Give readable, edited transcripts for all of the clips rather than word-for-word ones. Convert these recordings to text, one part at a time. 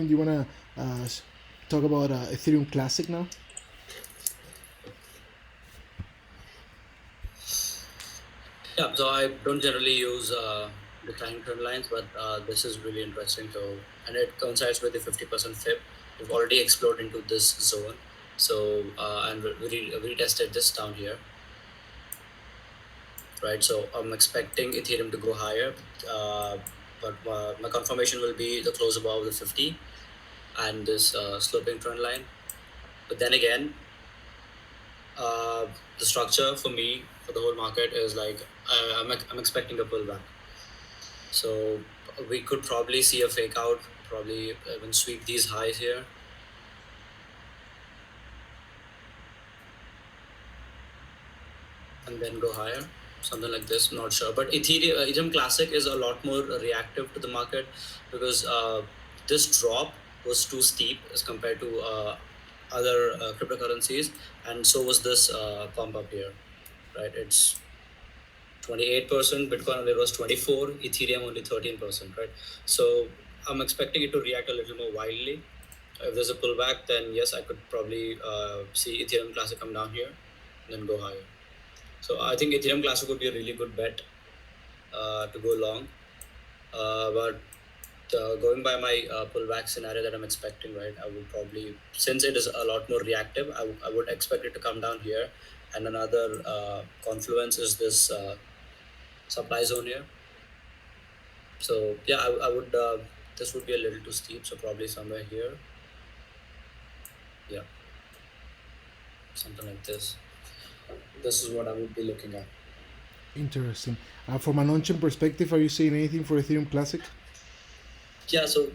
Do you want to talk about Ethereum Classic now? Yeah, so I don't generally use the time trend lines, but this is really interesting. So, and it coincides with the 50% FIP. We've already explored into this zone. So, and we retested this down here, right? So, I'm expecting Ethereum to go higher, uh, but my confirmation will be the close above the 50 and this sloping trend line. But then again, uh, the structure for me for the whole market is like I'm expecting a pullback. So we could probably see a fake out, probably even sweep these highs here and then go higher, something like this. Not sure, but Ethereum Classic is a lot more reactive to the market because this drop was too steep as compared to other cryptocurrencies, and so was this pump up here, right? It's 28%, Bitcoin only was 24, Ethereum only 13%, right? So I'm expecting it to react a little more wildly. If there's a pullback, then yes, I could probably see Ethereum Classic come down here, then go higher. So I think Ethereum Classic would be a really good bet to go long. But going by my pullback scenario that I'm expecting, right, I would probably, since it is a lot more reactive, I would expect it to come down here. And another confluence is this supply zone here. So yeah, I would. This would be a little too steep. So probably somewhere here. Yeah, something like this. This is what I would be looking at. Interesting. From an on-chain perspective, are you seeing anything for Ethereum Classic? Yeah. So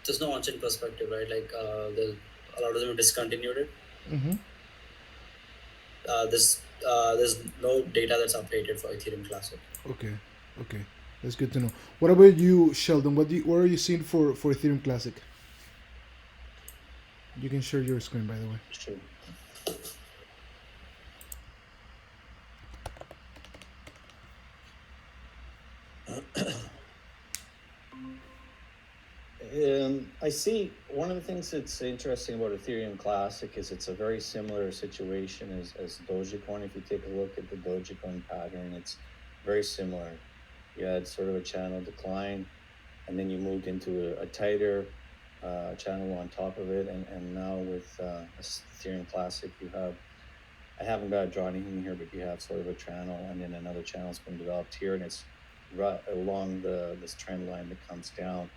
there's no on-chain perspective, right? Like a lot of them have discontinued it. Mm-hmm. There's no data that's updated for Ethereum Classic. Okay, okay, that's good to know. What about you, Sheldon? What are you seeing for Ethereum Classic? You can share your screen, by the way. True. I see one of the things that's interesting about Ethereum Classic is it's a very similar situation as Dogecoin. If you take a look at the Dogecoin pattern, it's very similar. You had sort of a channel decline, and then you moved into a tighter channel on top of it. And now with Ethereum Classic, you have, I haven't got drawn anything here, but you have sort of a channel, and then another channel's been developed here, and it's right along this trend line that comes down.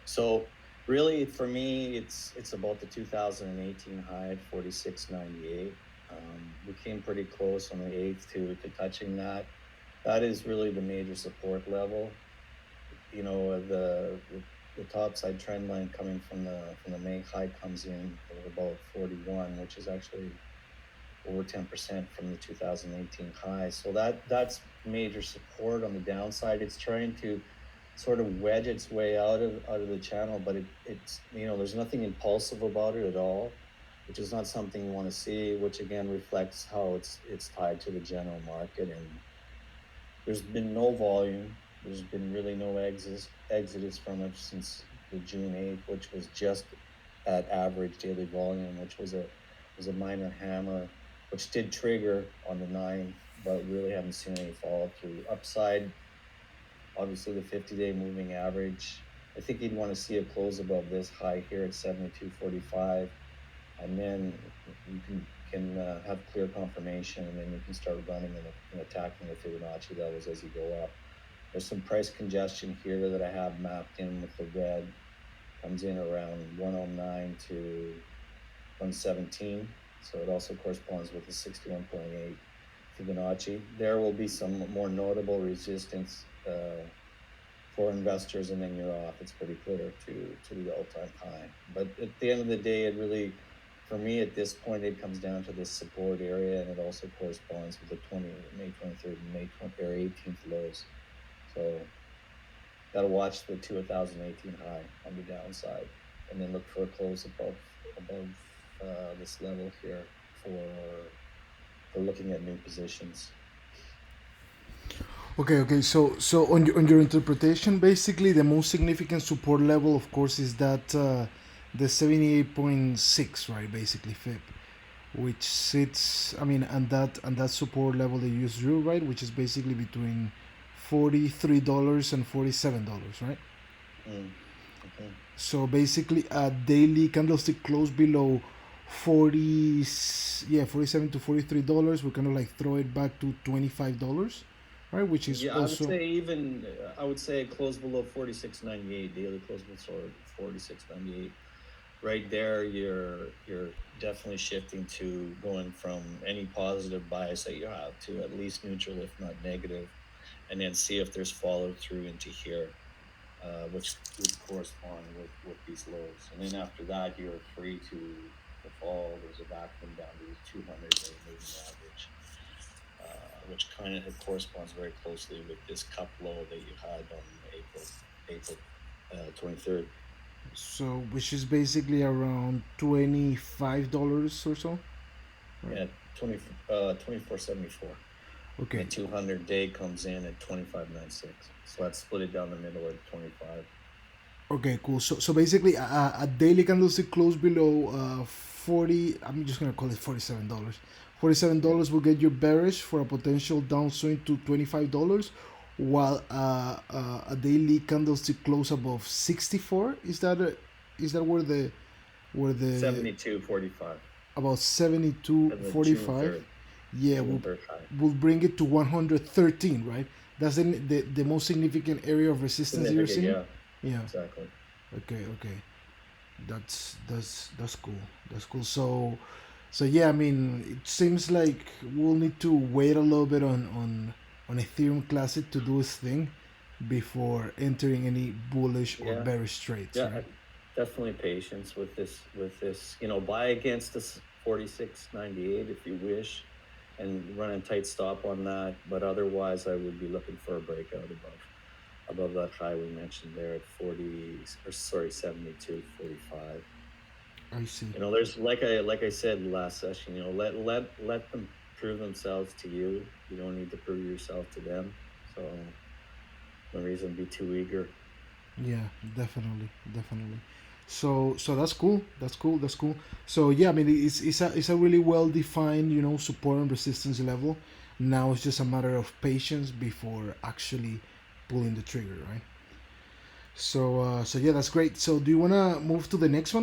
So really, for me, it's about the 2018 high at 46.98. We came pretty close on the 8th to touching that. That is really the major support level. You know, the top side trend line coming from the May high comes in at about 41, which is actually over 10% from the 2018 high. So that's major support on the downside. It's trying to sort of wedge its way out of the channel, but it's there's nothing impulsive about it at all, which is not something you want to see. Which again reflects how it's tied to the general market, and there's been no volume. There's been really no exodus from it since the June 8th, which was just at average daily volume, which was a minor hammer, which did trigger on the 9th, but really haven't seen any follow through. Upside, obviously the 50-day moving average. I think you'd want to see a close above this high here at 72.45, and then you can have clear confirmation, and then you can start running and attacking the Fibonacci levels as you go up. There's some price congestion here that I have mapped in with the red. Comes in around 109 to 117. So it also corresponds with the 61.8 Fibonacci. There will be some more notable resistance for investors, and then you're off. It's pretty clear to the all-time high. But at the end of the day, it really, for me at this point, it comes down to this support area, and it also corresponds with the May 23rd and May 20, or 18th lows. So got to watch the 2018 high on the downside, and then look for a close above this level here for looking at new positions. Okay. So on your interpretation, basically, the most significant support level, of course, is that the 78.6, right? Basically, FIP, which sits. I mean, and that support level that you just drew, right? Which is basically between $43 and $47, right? Mm. Okay. So basically, a daily candlestick close below 40, yeah, 47 to $43. We kind of like throw it back to $25, right? Which is Yeah, I would also say even I would say close below 46.98, daily close below 46.98. Right there, you're definitely shifting to going from any positive bias that you have to at least neutral, if not negative, and then see if there's follow through into here, which would correspond with these lows. And then after that, you're free to fall. There's a vacuum down to the 200-day moving average, which kind of corresponds very closely with this cup low that you had on April 23rd. so which is basically around $25 or so, right? Yeah, 24.74. And the Okay. 200-day comes in at 25.96. So let's split it down the middle at 25. Okay, cool. So basically, a daily candlestick close below 40. I'm just gonna call it $47. Yeah. $47 will get you bearish for a potential downswing to $25, while a daily candlestick close above 64. Is that where the 72.45 about 72 and the June 45? 3rd, Yeah, June 3rd high. will bring it to 113, right? That's the most significant area of resistance that you're Significant, seeing. yeah, Yeah. exactly. Okay. That's cool. That's cool. So yeah, I mean, it seems like we'll need to wait a little bit on Ethereum Classic to do its thing before entering any bullish or Yeah, bearish trades, yeah, right? definitely patience with this. Buy against this 46.98 if you wish, and run a tight stop on that. But otherwise, I would be looking for a breakout above that high we mentioned there at 40, or sorry, 72.45. I see. There's like I said last session, let them prove themselves to you. You don't need to prove yourself to them. So no reason to be too eager. Yeah, definitely. So that's cool. That's cool. So yeah, I mean, it's a really well defined, support and resistance level. Now it's just a matter of patience before actually pulling the trigger, right? So yeah, that's great. So do you wanna move to the next one?